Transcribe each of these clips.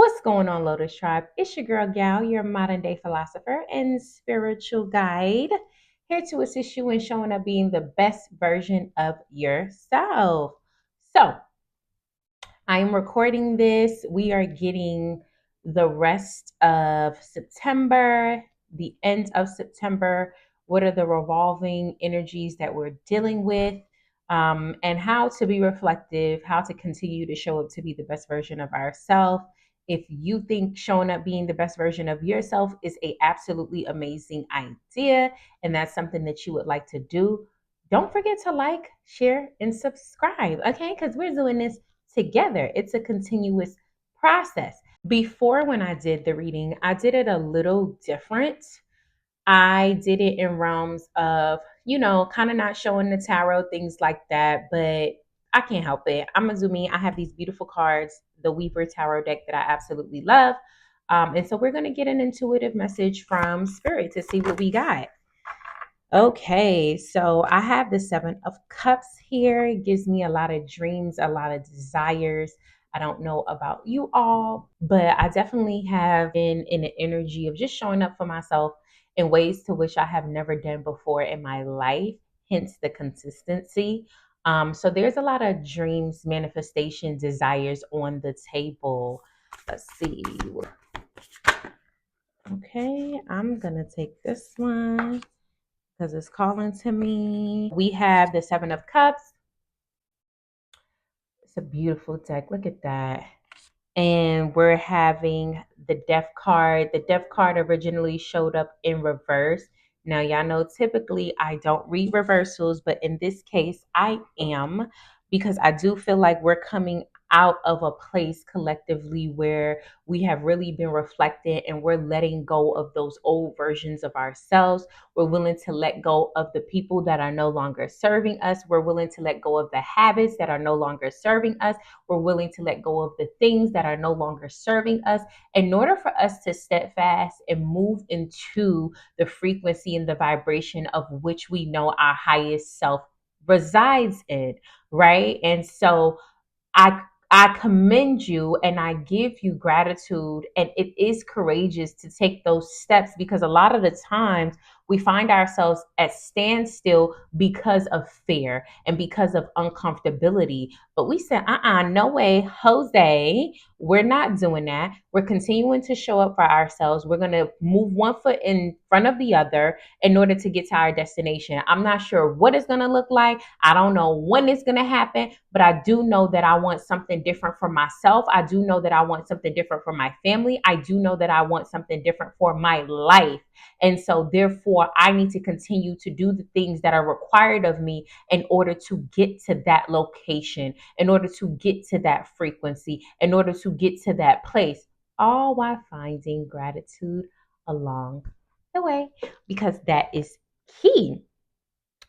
What's going on, Lotus Tribe? It's your girl Gal, your modern day philosopher and spiritual guide, here to assist you in showing up being the best version of yourself. So, I am recording this. We are getting the rest of September, the end of September. What are the revolving energies that we're dealing with? And how to be reflective, how to continue to show up to be the best version of ourselves. If you think showing up being the best version of yourself is a absolutely amazing idea, and that's something that you would like to do, don't forget to like, share, and subscribe, okay? Because we're doing this together. It's a continuous process. Before, when I did the reading, I did it a little different. I did it in realms of, kind of not showing the tarot, things like that, but I can't help it. I'm a Zumi. I have these beautiful cards, the Weaver Tarot deck that I absolutely love. And so we're going to get an intuitive message from Spirit to see what we got. Okay, so I have the Seven of Cups here. It gives me a lot of dreams, a lot of desires. I don't know about you all, but I definitely have been in the energy of just showing up for myself in ways to which I have never done before in my life, hence the consistency. So there's a lot of dreams, manifestation, desires on the table. Let's see. Okay, I'm gonna take this one because it's calling to me. We have the Seven of Cups. It's a beautiful deck. Look at that. And we're having the Death card. The Death card originally showed up in reverse. Now, y'all know typically I don't read reversals, but in this case, I am, because I do feel like we're coming out of a place collectively where we have really been reflected and we're letting go of those old versions of ourselves. We're willing to let go of the people that are no longer serving us. We're willing to let go of the habits that are no longer serving us. We're willing to let go of the things that are no longer serving us in order for us to steadfast and move into the frequency and the vibration of which we know our highest self resides in, right? And so I I commend you and I give you gratitude, and it is courageous to take those steps, because a lot of the times we find ourselves at standstill because of fear and because of uncomfortability. But we said, no way, Jose, we're not doing that. We're continuing to show up for ourselves. We're going to move one foot in front of the other in order to get to our destination. I'm not sure what it's going to look like. I don't know when it's going to happen, but I do know that I want something different for myself. I do know that I want something different for my family. I do know that I want something different for my life. And so, therefore, I need to continue to do the things that are required of me in order to get to that location, in order to get to that frequency, in order to get to that place, all while finding gratitude along the way, because that is key.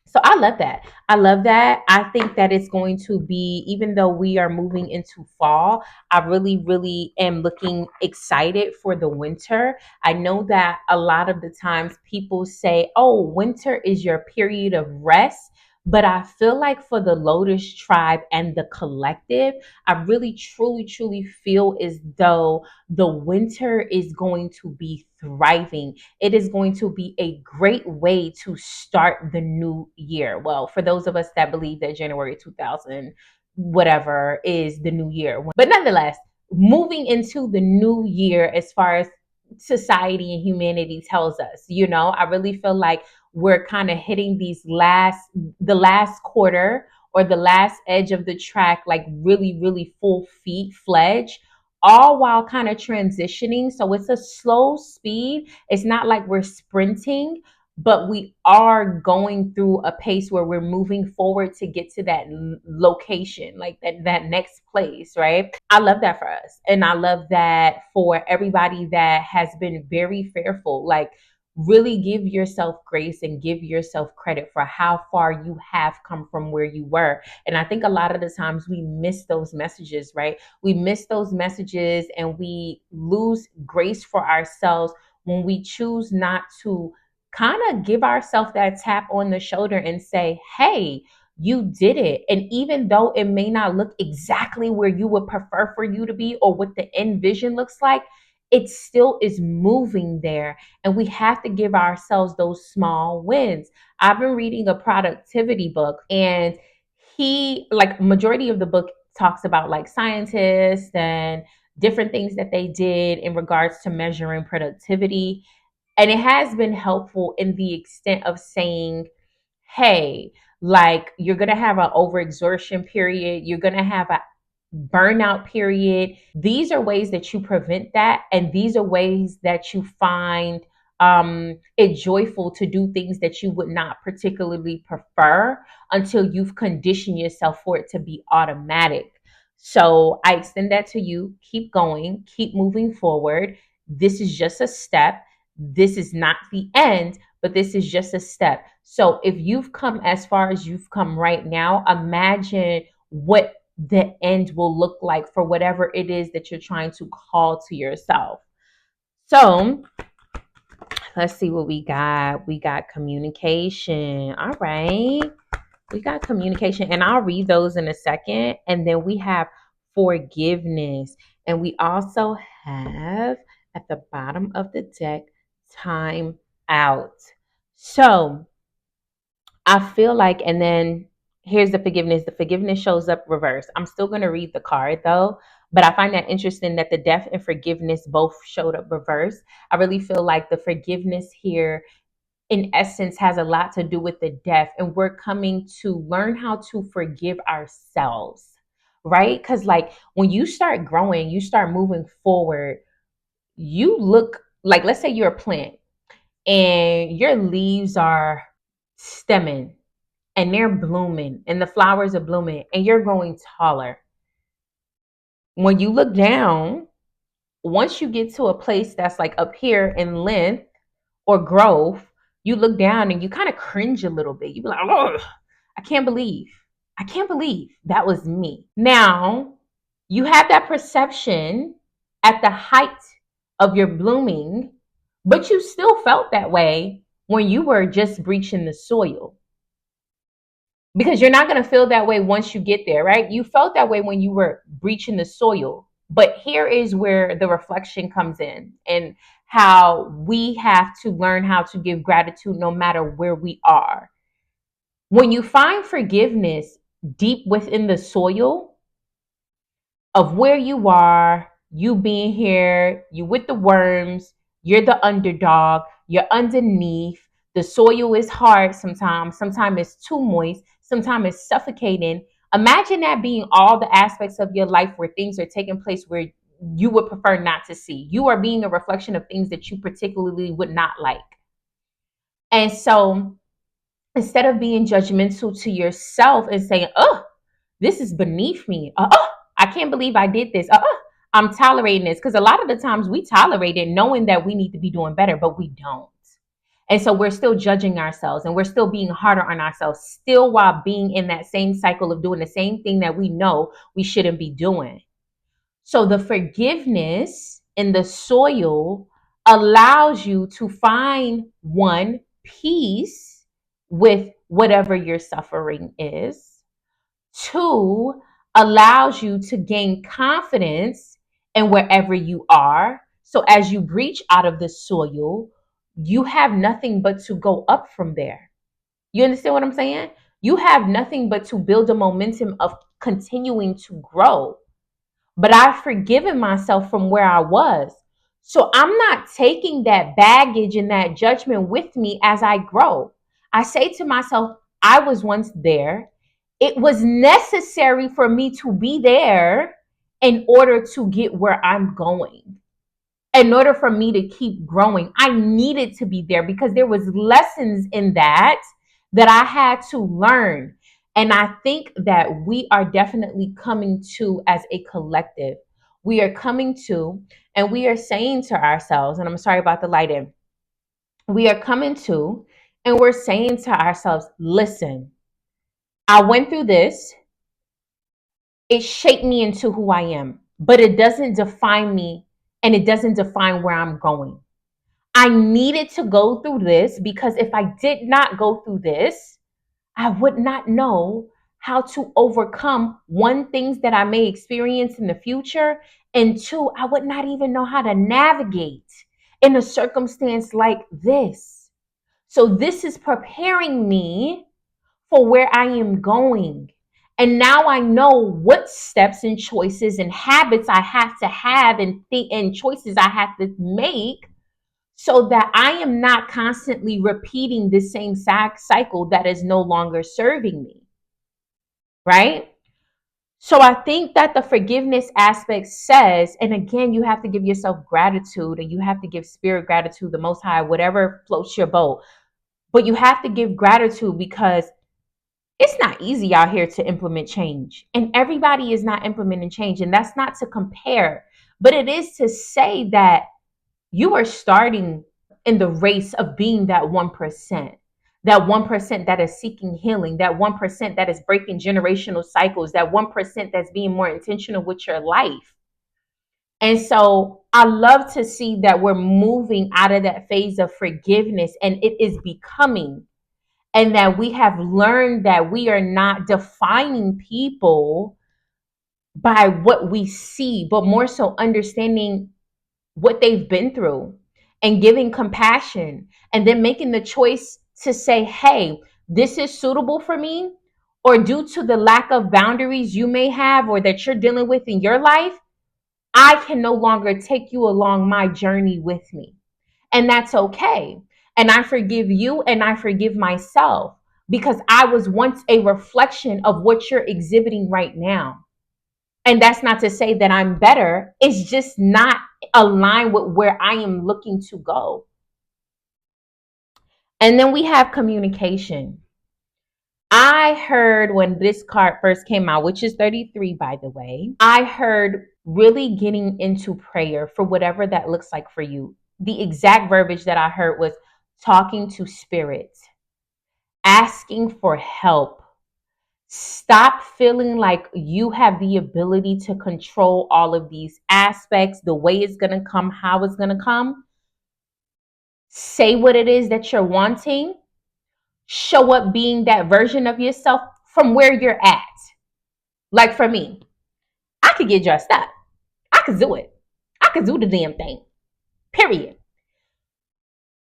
So I love that. I love that. I think that it's going to be, even though we are moving into fall, I really, really am looking excited for the winter. I know that a lot of the times people say, oh, winter is your period of rest. But I feel like for the Lotus tribe and the collective, I really, truly, truly feel as though the winter is going to be thriving. It is going to be a great way to start the new year. Well, for those of us that believe that January 2000, whatever, is the new year. But nonetheless, moving into the new year, as far as society and humanity tells us, I really feel like we're kind of hitting the last quarter or the last edge of the track, like really, really full feet fledged, all while kind of transitioning. So it's a slow speed. It's not like we're sprinting, but we are going through a pace where we're moving forward to get to that location, like that next place, right? I love that for us. And I love that for everybody that has been very fearful. Like, really give yourself grace and give yourself credit for how far you have come from where you were. And I think a lot of the times we miss those messages, right? We miss those messages and we lose grace for ourselves when we choose not to kind of give ourselves that tap on the shoulder and say, hey, you did it. And even though it may not look exactly where you would prefer for you to be or what the end vision looks like, it still is moving there. And we have to give ourselves those small wins. I've been reading a productivity book, and he, like, majority of the book talks about like scientists and different things that they did in regards to measuring productivity. And it has been helpful in the extent of saying, hey, like, you're going to have an overexertion period, you're going to have a burnout period. These are ways that you prevent that. And these are ways that you find it joyful to do things that you would not particularly prefer until you've conditioned yourself for it to be automatic. So I extend that to you. Keep going, keep moving forward. This is just a step. This is not the end, but this is just a step. So if you've come as far as you've come right now, imagine what the end will look like for whatever it is that you're trying to call to yourself. So let's see what we got. We got communication. All right. We got communication, and I'll read those in a second. And then we have forgiveness. And we also have at the bottom of the deck, time out. So I feel like, and then here's the forgiveness. The forgiveness shows up reverse. I'm still going to read the card though, but I find that interesting that the death and forgiveness both showed up reverse. I really feel like the forgiveness here, in essence, has a lot to do with the death, and we're coming to learn how to forgive ourselves, right? Because, like, when you start growing, you start moving forward, you look like, let's say you're a plant and your leaves are stemming and they're blooming and the flowers are blooming and you're growing taller. When you look down, once you get to a place that's like up here in length or growth, you look down and you kind of cringe a little bit. You be like, oh, I can't believe, I can't believe that was me. Now, you have that perception at the height of your blooming, but you still felt that way when you were just breaching the soil, because you're not going to feel that way once you get there, right? You felt that way when you were breaching the soil. But here is where the reflection comes in, and how we have to learn how to give gratitude no matter where we are. When you find forgiveness deep within the soil of where you are, you being here, you with the worms, you're the underdog, you're underneath. The soil is hard sometimes it's too moist, sometimes it's suffocating. Imagine that being all the aspects of your life where things are taking place where you would prefer not to see. You are being a reflection of things that you particularly would not like. And so instead of being judgmental to yourself and saying, oh, this is beneath me. I can't believe I did this. I'm tolerating this. Because a lot of the times we tolerate it knowing that we need to be doing better, but we don't. And so we're still judging ourselves and we're still being harder on ourselves, still while being in that same cycle of doing the same thing that we know we shouldn't be doing. So the forgiveness in the soil allows you to find one, peace with whatever your suffering is. Two, allows you to gain confidence in wherever you are. So as you breach out of the soil, you have nothing but to go up from there. You understand what I'm saying? You have nothing but to build a momentum of continuing to grow. But I've forgiven myself from where I was. So I'm not taking that baggage and that judgment with me as I grow. I say to myself, I was once there. It was necessary for me to be there in order to get where I'm going. In order for me to keep growing, I needed to be there because there was lessons in that I had to learn. And I think that we are definitely coming to as a collective. We are coming to, and we are saying to ourselves, and I'm sorry about the lighting. We are coming to, and we're saying to ourselves, listen, I went through this. It shaped me into who I am, but it doesn't define me and it doesn't define where I'm going. I needed to go through this because if I did not go through this, I would not know how to overcome one, things that I may experience in the future, and two, I would not even know how to navigate in a circumstance like this. So this is preparing me for where I am going. And now I know what steps and choices and habits I have to have and choices I have to make so that I am not constantly repeating the same cycle that is no longer serving me. Right? So I think that the forgiveness aspect says, and again, you have to give yourself gratitude and you have to give spirit gratitude, the most high, whatever floats your boat. But you have to give gratitude because it's not easy out here to implement change. And everybody is not implementing change. And that's not to compare, but it is to say that you are starting in the race of being that 1%. That 1% that is seeking healing, that 1% that is breaking generational cycles, that 1% that's being more intentional with your life. And so I love to see that we're moving out of that phase of forgiveness and it is becoming, and that we have learned that we are not defining people by what we see, but more so understanding what they've been through and giving compassion and then making the choice to say, hey, this is suitable for me, or due to the lack of boundaries you may have or that you're dealing with in your life, I can no longer take you along my journey with me. And that's okay. And I forgive you and I forgive myself because I was once a reflection of what you're exhibiting right now. And that's not to say that I'm better. It's just not aligned with where I am looking to go. And then we have communication. I heard when this card first came out, which is 33, by the way, I heard really getting into prayer for whatever that looks like for you. The exact verbiage that I heard was talking to spirit, asking for help. Stop feeling like you have the ability to control all of these aspects, the way it's going to come, how it's going to come. Say what it is that you're wanting. Show up being that version of yourself from where you're at. Like for me, I could get dressed up. I could do it. I could do the damn thing. Period.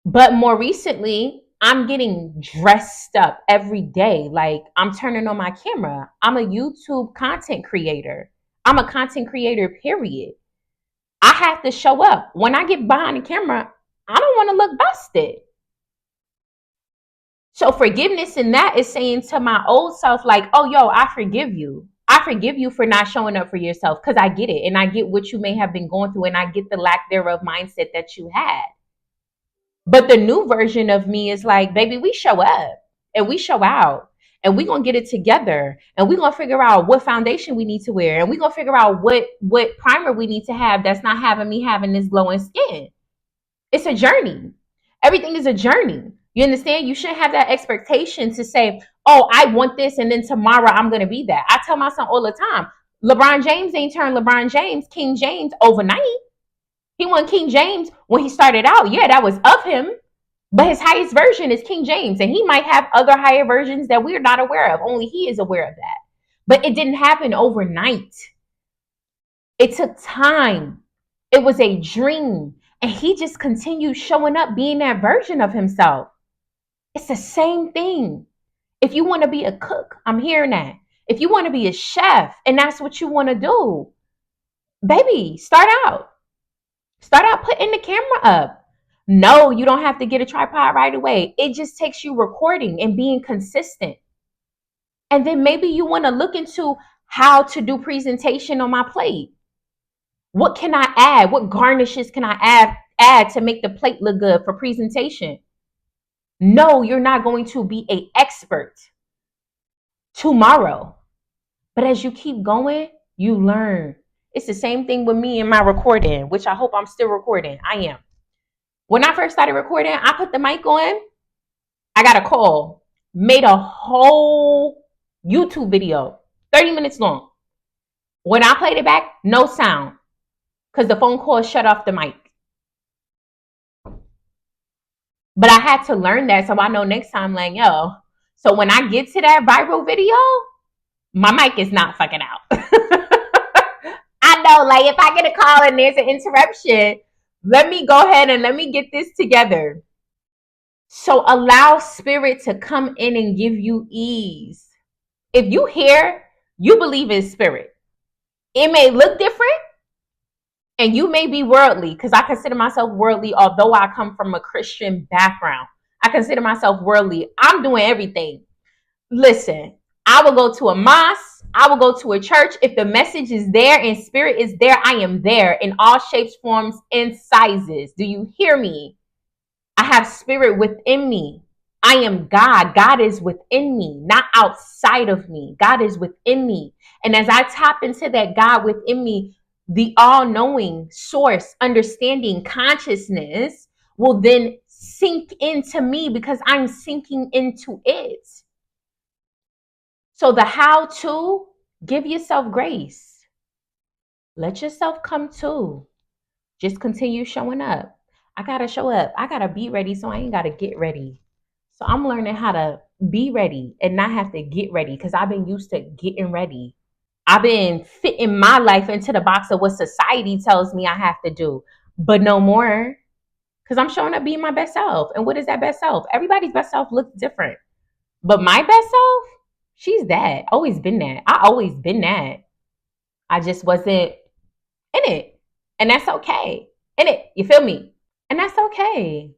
But more recently, I'm getting dressed up every day. Like I'm turning on my camera. I'm a YouTube content creator. I'm a content creator, period. I have to show up. When I get behind the camera, I don't want to look busted. So forgiveness in that is saying to my old self, like, oh, yo, I forgive you. I forgive you for not showing up for yourself because I get it. And I get what you may have been going through and I get the lack thereof mindset that you had. But the new version of me is like, baby, we show up and we show out and we're going to get it together and we're going to figure out what foundation we need to wear and we're going to figure out what primer we need to have that's not having me having this glowing skin. It's a journey. Everything is a journey. You understand? You shouldn't have that expectation to say, oh, I want this and then tomorrow I'm going to be that. I tell my son all the time, LeBron James ain't turned LeBron James, King James overnight. He won King James when he started out. Yeah, that was of him. But his highest version is King James. And he might have other higher versions that we're not aware of. Only he is aware of that. But it didn't happen overnight. It took time. It was a dream. And he just continued showing up, being that version of himself. It's the same thing. If you want to be a cook, I'm hearing that. If you want to be a chef and that's what you want to do, baby, start out. Start out putting the camera up. No, you don't have to get a tripod right away. It just takes you recording and being consistent. And then maybe you want to look into how to do presentation on my plate. What can I add? What garnishes can I add to make the plate look good for presentation? No, you're not going to be an expert tomorrow. But as you keep going, you learn. It's the same thing with me and my recording, which I hope I'm still recording. I am. When I first started recording, I put the mic on. I got a call, made a whole YouTube video, 30 minutes long. When I played it back, no sound because the phone call shut off the mic. But I had to learn that so I know next time, like, yo. So when I get to that viral video, My mic is not fucking out. I know, like if I get a call and there's an interruption, let me go ahead and let me get this together. So allow spirit to come in and give you ease. If you hear, you believe in spirit. It may look different and you may be worldly because I consider myself worldly, although I come from a Christian background. I consider myself worldly. I'm doing everything. Listen, I will go to a mosque. I will go to a church. If the message is there and spirit is there, I am there in all shapes, forms, and sizes. Do you hear me? I have spirit within me. I am God. God is within me, not outside of me. God is within me. And as I tap into that God within me, the all knowing source, understanding, consciousness will then sink into me because I'm sinking into it. So, the how to give yourself grace, let yourself come to. Just continue showing up. I gotta show up. I gotta be ready, so I ain't gotta get ready. So I'm learning how to be ready and not have to get ready because I've been used to getting ready. I've been fitting my life into the box of what society tells me I have to do, but no more because I'm showing up being my best self. And what is that best self? Everybody's best self looks different, but my best self, she's that. Always been that. I always been that. I just wasn't in it, and that's okay. In it, you feel me? And that's okay.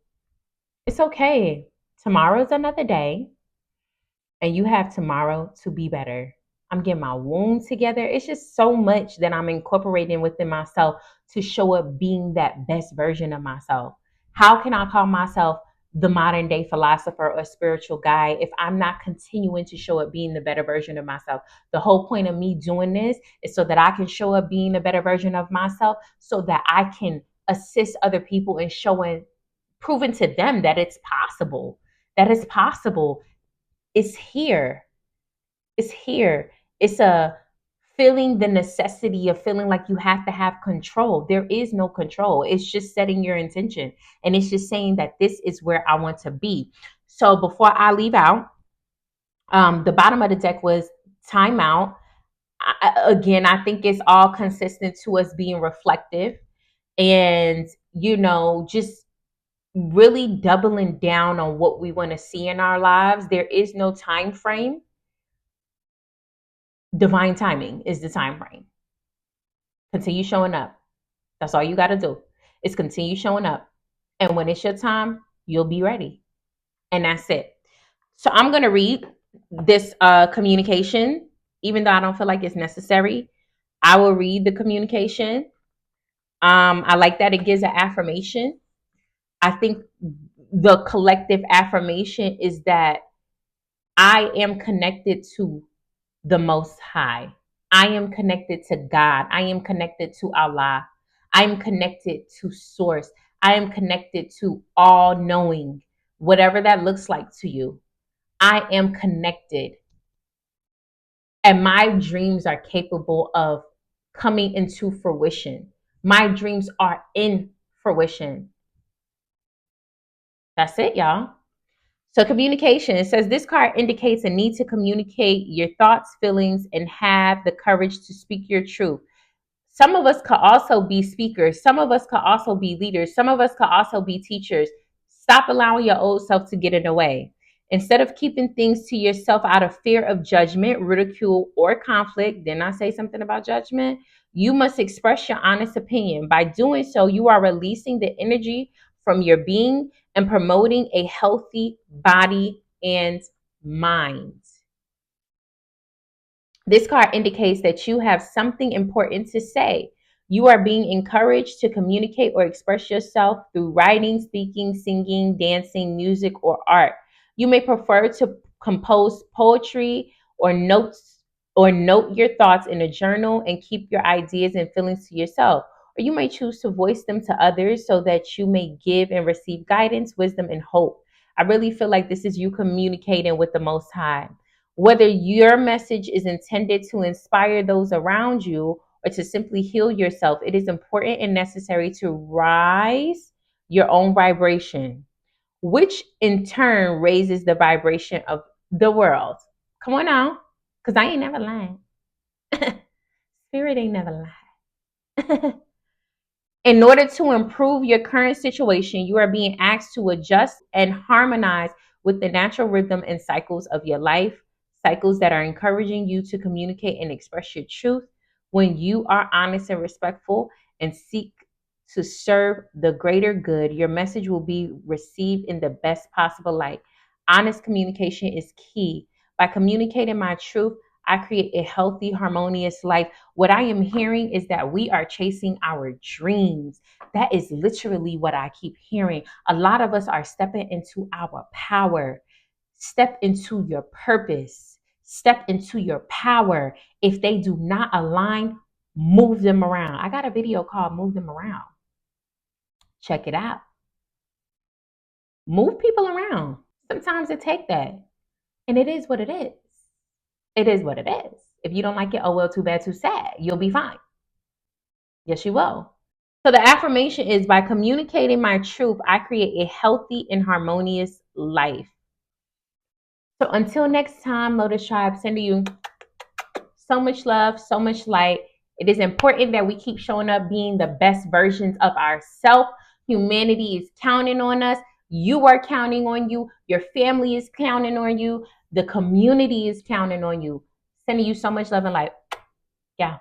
It's okay. Tomorrow's another day, and you have tomorrow to be better. I'm getting my womb together. It's just so much that I'm incorporating within myself to show up being that best version of myself. How can I call myself the modern day philosopher or spiritual guide if I'm not continuing to show up being the better version of myself? The whole point of me doing this is so that I can show up being a better version of myself so that I can assist other people in showing, proving to them that it's possible. That it's possible. It's here. It's here. It's a feeling the necessity of feeling like you have to have control. There is no control. It's just setting your intention. And it's just saying that this is where I want to be. So before I leave out, the bottom of the deck was timeout. Again, I think it's all consistent to us being reflective and, just really doubling down on what we want to see in our lives. There is no time frame. Divine timing is the time frame. Continue showing up. That's all you got to do is continue showing up. And when it's your time, you'll be ready. And that's it. So I'm going to read this communication, even though I don't feel like it's necessary. I will read the communication. I like that it gives an affirmation. I think the collective affirmation is that I am connected to the Most High. I am connected to God. I am connected to Allah. I am connected to Source. I am connected to all knowing, whatever that looks like to you. I am connected. And my dreams are capable of coming into fruition. My dreams are in fruition. That's it, y'all. So, communication, it says this card indicates a need to communicate your thoughts, feelings, and have the courage to speak your truth. Some of us could also be speakers. Some of us could also be leaders. Some of us could also be teachers. Stop allowing your old self to get in the way. Instead of keeping things to yourself out of fear of judgment, ridicule, or conflict, didn't I say something about judgment? You must express your honest opinion. By doing so, you are releasing the energy from your being and promoting a healthy body and mind. This card indicates that you have something important to say. You are being encouraged to communicate or express yourself through writing, speaking, singing, dancing, music, or art. You may prefer to compose poetry or notes or note your thoughts in a journal and keep your ideas and feelings to yourself. Or you may choose to voice them to others so that you may give and receive guidance, wisdom, and hope. I really feel like this is you communicating with the Most High. Whether your message is intended to inspire those around you or to simply heal yourself, it is important and necessary to rise your own vibration, which in turn raises the vibration of the world. Come on now. Because I ain't never lying. Spirit ain't never lied. In order to improve your current situation, you are being asked to adjust and harmonize with the natural rhythm and cycles of your life, cycles that are encouraging you to communicate and express your truth. When you are honest and respectful and seek to serve the greater good, your message will be received in the best possible light. Honest communication is key. By communicating my truth, I create a healthy, harmonious life. What I am hearing is that we are chasing our dreams. That is literally what I keep hearing. A lot of us are stepping into our power. Step into your purpose. Step into your power. If they do not align, move them around. I got a video called Move Them Around. Check it out. Move people around. Sometimes it take that. And it is what it is. It is what it is. If you don't like it, oh well, too bad, too sad. You'll be fine. Yes, you will. So the affirmation is by communicating my truth, I create a healthy and harmonious life. So until next time, Lotus Tribe, sending you so much love, so much light. It is important that we keep showing up being the best versions of ourselves. Humanity is counting on us. You are counting on you. Your family is counting on you. The community is counting on you. Sending you so much love and light. Yeah.